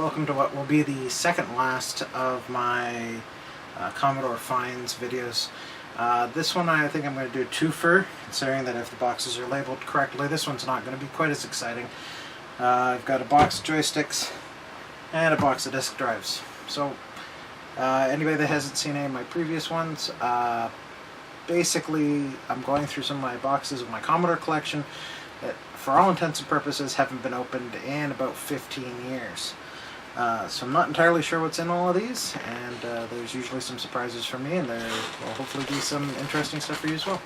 welcome to what will be the second last of my Commodore finds videos. This one I think I'm going to do a twofer, considering that if the boxes are labeled correctly, this one's not going to be quite as exciting. I've got a box of joysticks and a box of disk drives. So anybody that hasn't seen any of my previous ones, basically I'm going through some of my boxes of my Commodore collection that for all intents and purposes haven't been opened in about 15 years. So I'm not entirely sure what's in all of these, and there's usually some surprises for me, and there will hopefully be some interesting stuff for you as well.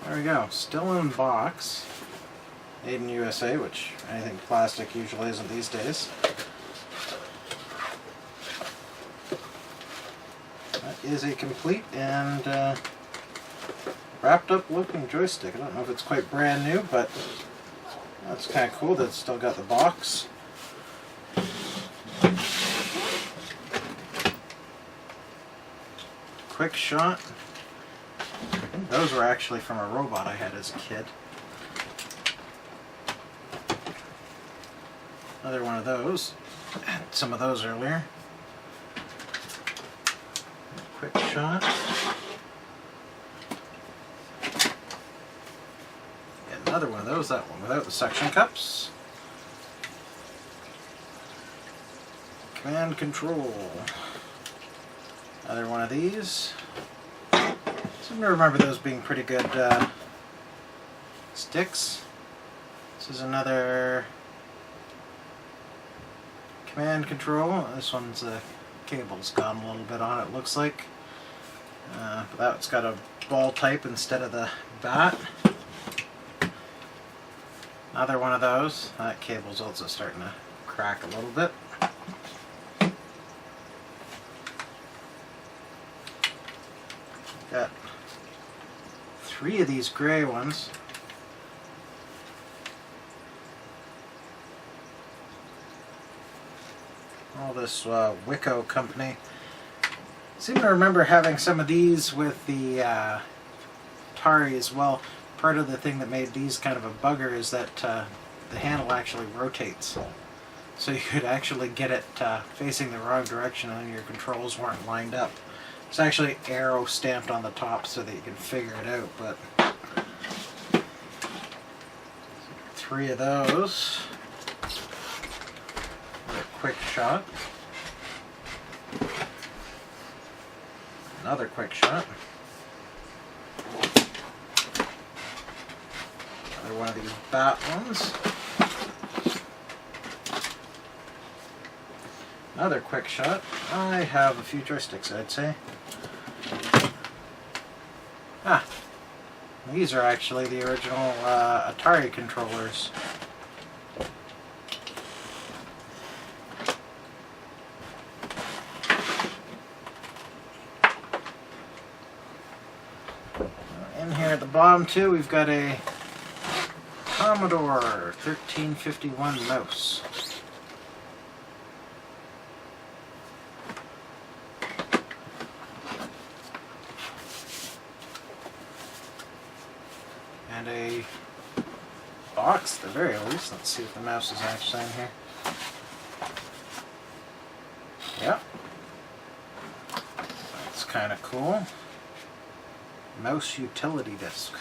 There we go, still in box. Made in USA, which anything plastic usually isn't these days. That is a complete and wrapped up looking joystick. I don't know if it's quite brand new, but that's kind of cool that it's still got the box. Quick shot. I think those were actually from a robot I had as a kid. Another one of those. Had some of those earlier. Quick shot. And another one of those, that one without the suction cups. Command control. Another one of these. Seem to remember those being pretty good sticks. This is another command control. This one's cable's gone a little bit on it, looks like. But that's got a ball type instead of the bat. Another one of those. That cable's also starting to crack a little bit. Got 3 of these gray ones. All this Wicco company. I seem to remember having some of these with the Atari as well. Part of the thing that made these kind of a bugger is that the handle actually rotates. So you could actually get it facing the wrong direction and your controls weren't lined up. It's actually arrow stamped on the top so that you can figure it out, but 3 of those. Quick shot. Another quick shot. Another one of these bat ones. Another quick shot. I have a few joysticks, I'd say. These are actually the original Atari controllers. In here at the bottom too, we've got a Commodore 1351 mouse. And a box, at the very least. Let's see if the mouse is actually in here. Yep. That's kind of cool. Mouse utility disc.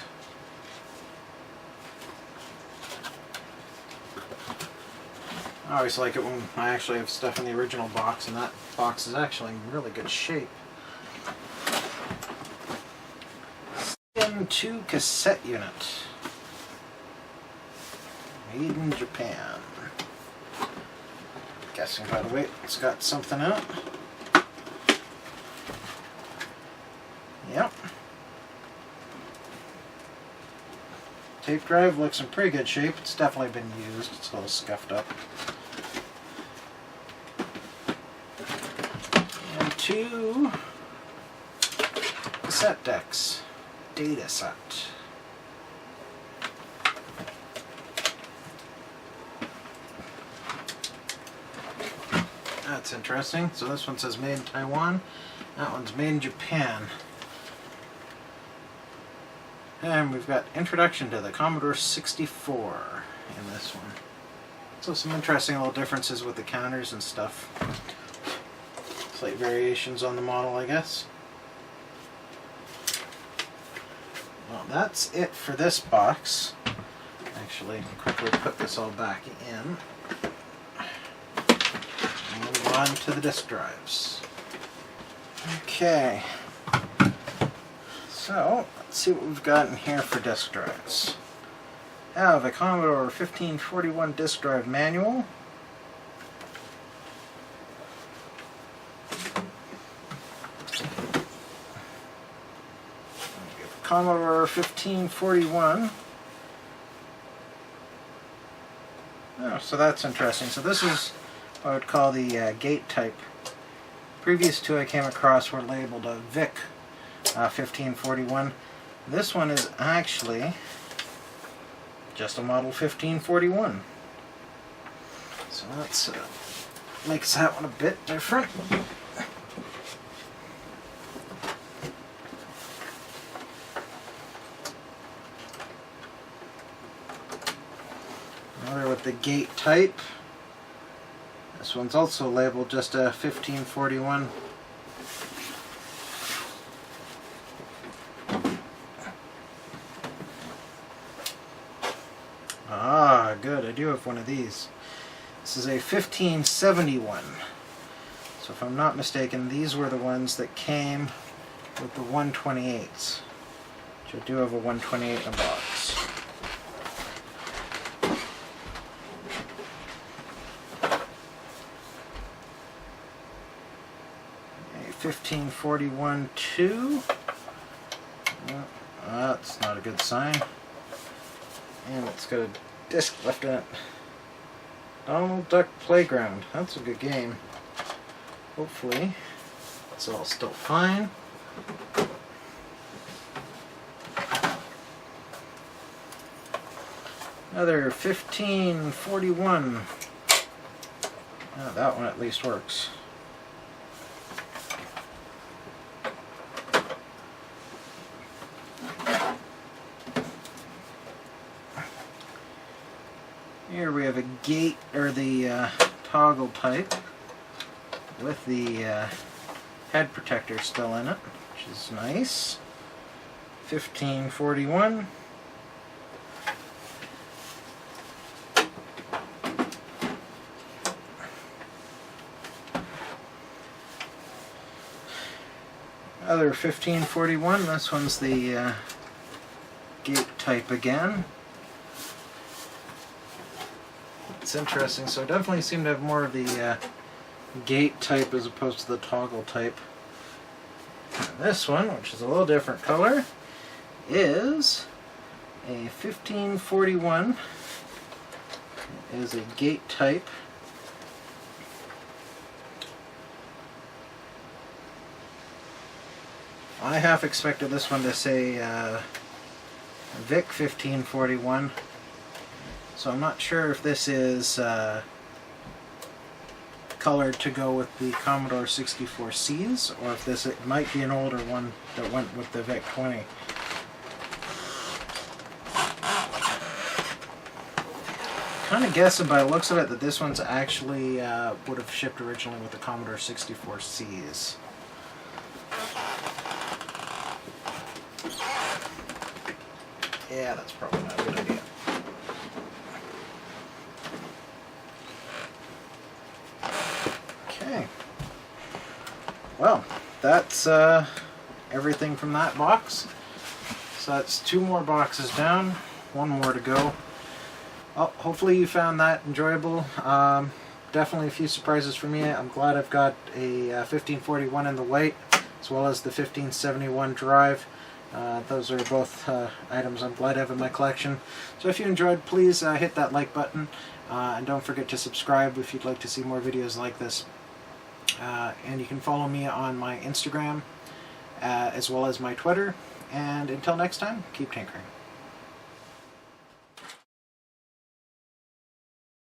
I always like it when I actually have stuff in the original box, and that box is actually in really good shape. M2 cassette unit. Made in Japan. Guessing by the way it's got something in it. Yep. Tape drive looks in pretty good shape. It's definitely been used. It's a little scuffed up. And 2 cassette decks. Data set. interesting. So this one says made in Taiwan. That one's made in Japan. And we've got Introduction to the Commodore 64 in this one. So some interesting little differences with the counters and stuff. Slight variations on the model, I guess. Well, that's it for this box. Actually, quickly put this all back in. Move on to the disk drives. Okay. So, let's see what we've got in here for disk drives. I have a Commodore 1541 disk drive manual. Commodore 1541. Oh, so that's interesting. So this is what I would call the gate type. Previous two I came across were labeled a VIC 1541. This one is actually just a model 1541. So that's makes that one a bit different. Another with the gate type. This one's also labeled just a 1541. Ah, good. I do have one of these. This is a 1571. So if I'm not mistaken, these were the ones that came with the 128s. Which I do have a 128 in a box. A 1541-2. That's not a good sign. And it's got a disc left in it. Donald Duck Playground. That's a good game. Hopefully it's all still fine. Another 1541. Oh, that one at least works. Here we have a gate, or the toggle type, with the head protector still in it, which is nice. 1541. Other 1541, this one's the gate type again. It's interesting, so I definitely seem to have more of the gate type as opposed to the toggle type. And this one, which is a little different color, is a 1541. It is a gate type. I half expected this one to say VIC 1541. So I'm not sure if this is colored to go with the Commodore 64Cs, or if this it might be an older one that went with the VIC 20. Kind of guessing by the looks of it that this one's actually would have shipped originally with the Commodore 64Cs. Yeah, that's probably not a good idea. Okay. Well, that's everything from that box. So that's two more boxes down, one more to go. Well, hopefully you found that enjoyable. Definitely a few surprises for me. I'm glad I've got a 1541 in the white, as well as the 1571 drive. Those are both items I'm glad to have in my collection. So if you enjoyed, please hit that like button, and don't forget to subscribe if you'd like to see more videos like this. And you can follow me on my Instagram, as well as my Twitter. And until next time, keep tinkering.